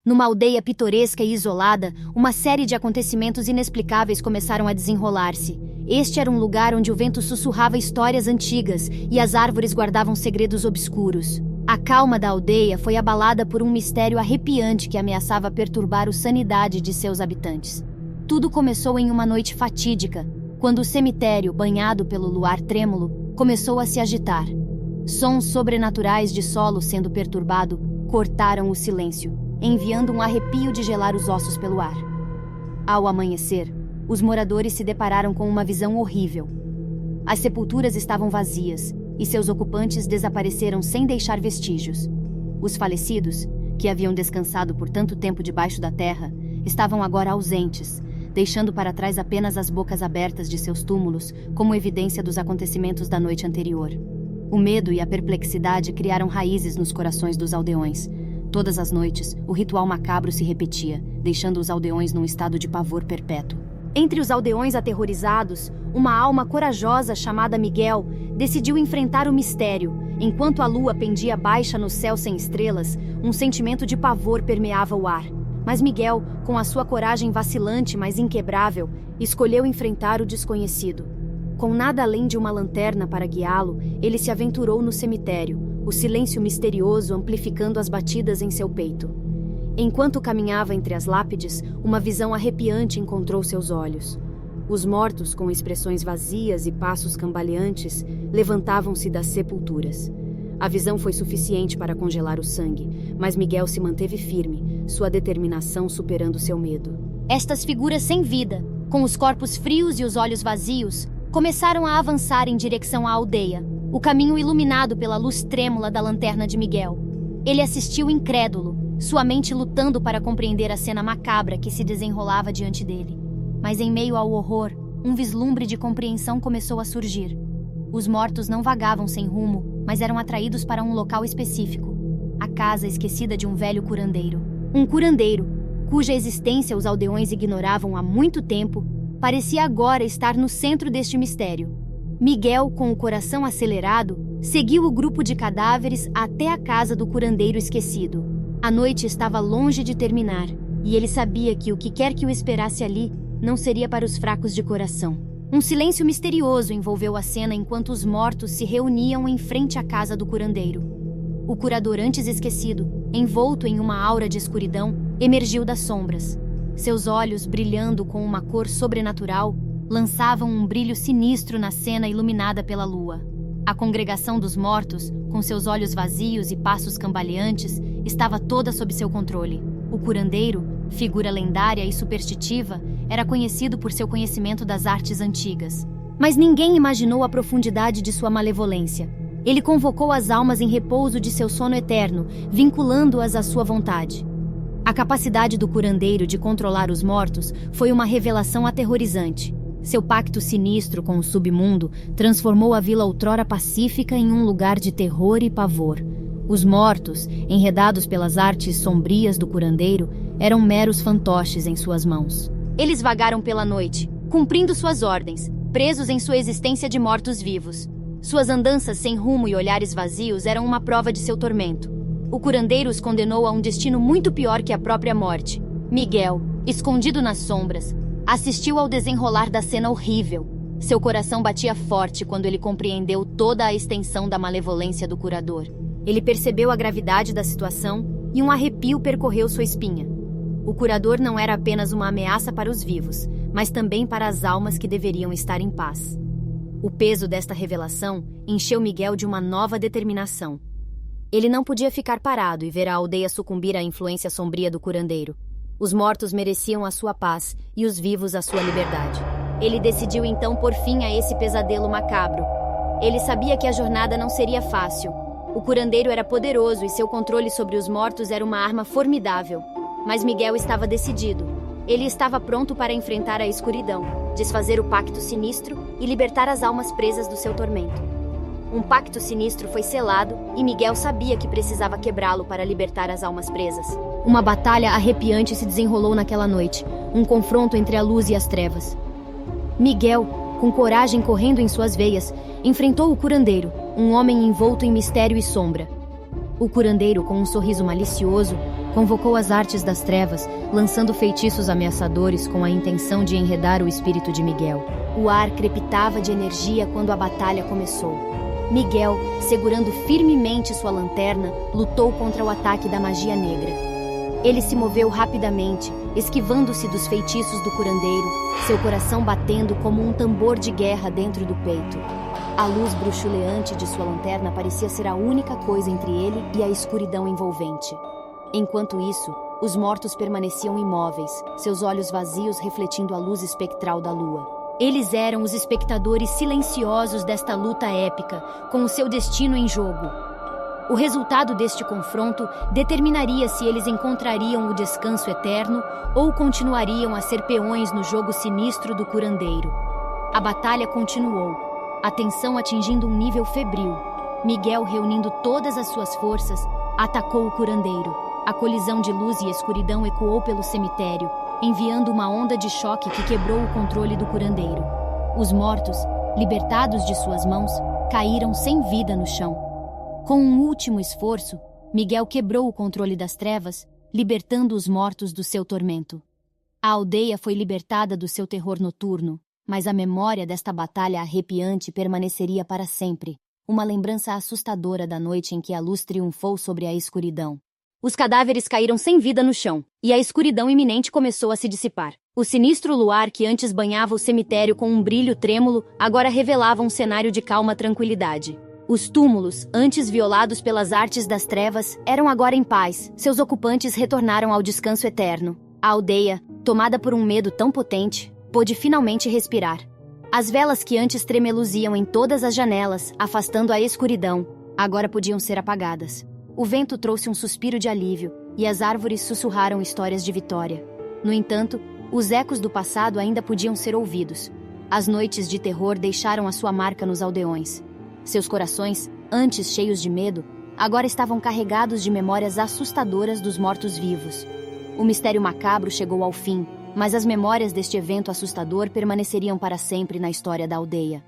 Numa aldeia pitoresca e isolada, uma série de acontecimentos inexplicáveis começaram a desenrolar-se. Este era um lugar onde o vento sussurrava histórias antigas e as árvores guardavam segredos obscuros. A calma da aldeia foi abalada por um mistério arrepiante que ameaçava perturbar a sanidade de seus habitantes. Tudo começou em uma noite fatídica, quando o cemitério, banhado pelo luar trêmulo, começou a se agitar. Sons sobrenaturais de solo sendo perturbado cortaram o silêncio, enviando um arrepio de gelar os ossos pelo ar. Ao amanhecer, os moradores se depararam com uma visão horrível. As sepulturas estavam vazias e seus ocupantes desapareceram sem deixar vestígios. Os falecidos, que haviam descansado por tanto tempo debaixo da terra, estavam agora ausentes, deixando para trás apenas as bocas abertas de seus túmulos como evidência dos acontecimentos da noite anterior. O medo e a perplexidade criaram raízes nos corações dos aldeões. Todas as noites, o ritual macabro se repetia, deixando os aldeões num estado de pavor perpétuo. Entre os aldeões aterrorizados, uma alma corajosa chamada Miguel decidiu enfrentar o mistério. Enquanto a lua pendia baixa no céu sem estrelas, um sentimento de pavor permeava o ar. Mas Miguel, com a sua coragem vacilante, mas inquebrável, escolheu enfrentar o desconhecido. Com nada além de uma lanterna para guiá-lo, ele se aventurou no cemitério, o silêncio misterioso amplificando as batidas em seu peito. Enquanto caminhava entre as lápides, uma visão arrepiante encontrou seus olhos. Os mortos, com expressões vazias e passos cambaleantes, levantavam-se das sepulturas. A visão foi suficiente para congelar o sangue, mas Miguel se manteve firme, sua determinação superando seu medo. Estas figuras sem vida, com os corpos frios e os olhos vazios, começaram a avançar em direção à aldeia, o caminho iluminado pela luz trêmula da lanterna de Miguel. Ele assistiu incrédulo, sua mente lutando para compreender a cena macabra que se desenrolava diante dele. Mas em meio ao horror, um vislumbre de compreensão começou a surgir. Os mortos não vagavam sem rumo, mas eram atraídos para um local específico, a casa esquecida de um velho curandeiro. Um curandeiro, cuja existência os aldeões ignoravam há muito tempo, parecia agora estar no centro deste mistério. Miguel, com o coração acelerado, seguiu o grupo de cadáveres até a casa do curandeiro esquecido. A noite estava longe de terminar, e ele sabia que o que quer que o esperasse ali não seria para os fracos de coração. Um silêncio misterioso envolveu a cena enquanto os mortos se reuniam em frente à casa do curandeiro. O curador antes esquecido, envolto em uma aura de escuridão, emergiu das sombras. Seus olhos, brilhando com uma cor sobrenatural, lançavam um brilho sinistro na cena iluminada pela lua. A congregação dos mortos, com seus olhos vazios e passos cambaleantes, estava toda sob seu controle. O curandeiro, figura lendária e superstitiva, era conhecido por seu conhecimento das artes antigas. Mas ninguém imaginou a profundidade de sua malevolência. Ele convocou as almas em repouso de seu sono eterno, vinculando-as à sua vontade. A capacidade do curandeiro de controlar os mortos foi uma revelação aterrorizante. Seu pacto sinistro com o submundo transformou a vila outrora pacífica em um lugar de terror e pavor. Os mortos, enredados pelas artes sombrias do curandeiro, eram meros fantoches em suas mãos. Eles vagaram pela noite, cumprindo suas ordens, presos em sua existência de mortos-vivos. Suas andanças sem rumo e olhares vazios eram uma prova de seu tormento. O curandeiro os condenou a um destino muito pior que a própria morte. Miguel, escondido nas sombras, assistiu ao desenrolar da cena horrível. Seu coração batia forte quando ele compreendeu toda a extensão da malevolência do curador. Ele percebeu a gravidade da situação e um arrepio percorreu sua espinha. O curador não era apenas uma ameaça para os vivos, mas também para as almas que deveriam estar em paz. O peso desta revelação encheu Miguel de uma nova determinação. Ele não podia ficar parado e ver a aldeia sucumbir à influência sombria do curandeiro. Os mortos mereciam a sua paz e os vivos a sua liberdade. Ele decidiu então pôr fim a esse pesadelo macabro. Ele sabia que a jornada não seria fácil. O curandeiro era poderoso e seu controle sobre os mortos era uma arma formidável. Mas Miguel estava decidido. Ele estava pronto para enfrentar a escuridão, desfazer o pacto sinistro e libertar as almas presas do seu tormento. Um pacto sinistro foi selado e Miguel sabia que precisava quebrá-lo para libertar as almas presas. Uma batalha arrepiante se desenrolou naquela noite, um confronto entre a luz e as trevas. Miguel, com coragem correndo em suas veias, enfrentou o curandeiro, um homem envolto em mistério e sombra. O curandeiro, com um sorriso malicioso, Convocou as artes das trevas, lançando feitiços ameaçadores com a intenção de enredar o espírito de Miguel. O ar crepitava de energia quando a batalha começou. Miguel, segurando firmemente sua lanterna, lutou contra o ataque da magia negra. Ele se moveu rapidamente, esquivando-se dos feitiços do curandeiro, seu coração batendo como um tambor de guerra dentro do peito. A luz bruxuleante de sua lanterna parecia ser a única coisa entre ele e a escuridão envolvente. Enquanto isso, os mortos permaneciam imóveis, seus olhos vazios refletindo a luz espectral da lua. Eles eram os espectadores silenciosos desta luta épica, com o seu destino em jogo. O resultado deste confronto determinaria se eles encontrariam o descanso eterno ou continuariam a ser peões no jogo sinistro do curandeiro. A batalha continuou, a tensão atingindo um nível febril. Miguel, reunindo todas as suas forças, atacou o curandeiro. A colisão de luz e escuridão ecoou pelo cemitério, enviando uma onda de choque que quebrou o controle do curandeiro. Os mortos, libertados de suas mãos, caíram sem vida no chão. Com um último esforço, Miguel quebrou o controle das trevas, libertando os mortos do seu tormento. A aldeia foi libertada do seu terror noturno, mas a memória desta batalha arrepiante permaneceria para sempre, uma lembrança assustadora da noite em que a luz triunfou sobre a escuridão. Os cadáveres caíram sem vida no chão, e a escuridão iminente começou a se dissipar. O sinistro luar que antes banhava o cemitério com um brilho trêmulo, agora revelava um cenário de calma tranquilidade. Os túmulos, antes violados pelas artes das trevas, eram agora em paz. Seus ocupantes retornaram ao descanso eterno. A aldeia, tomada por um medo tão potente, pôde finalmente respirar. As velas que antes tremeluziam em todas as janelas, afastando a escuridão, agora podiam ser apagadas. O vento trouxe um suspiro de alívio, e as árvores sussurraram histórias de vitória. No entanto, os ecos do passado ainda podiam ser ouvidos. As noites de terror deixaram a sua marca nos aldeões. Seus corações, antes cheios de medo, agora estavam carregados de memórias assustadoras dos mortos-vivos. O mistério macabro chegou ao fim, mas as memórias deste evento assustador permaneceriam para sempre na história da aldeia.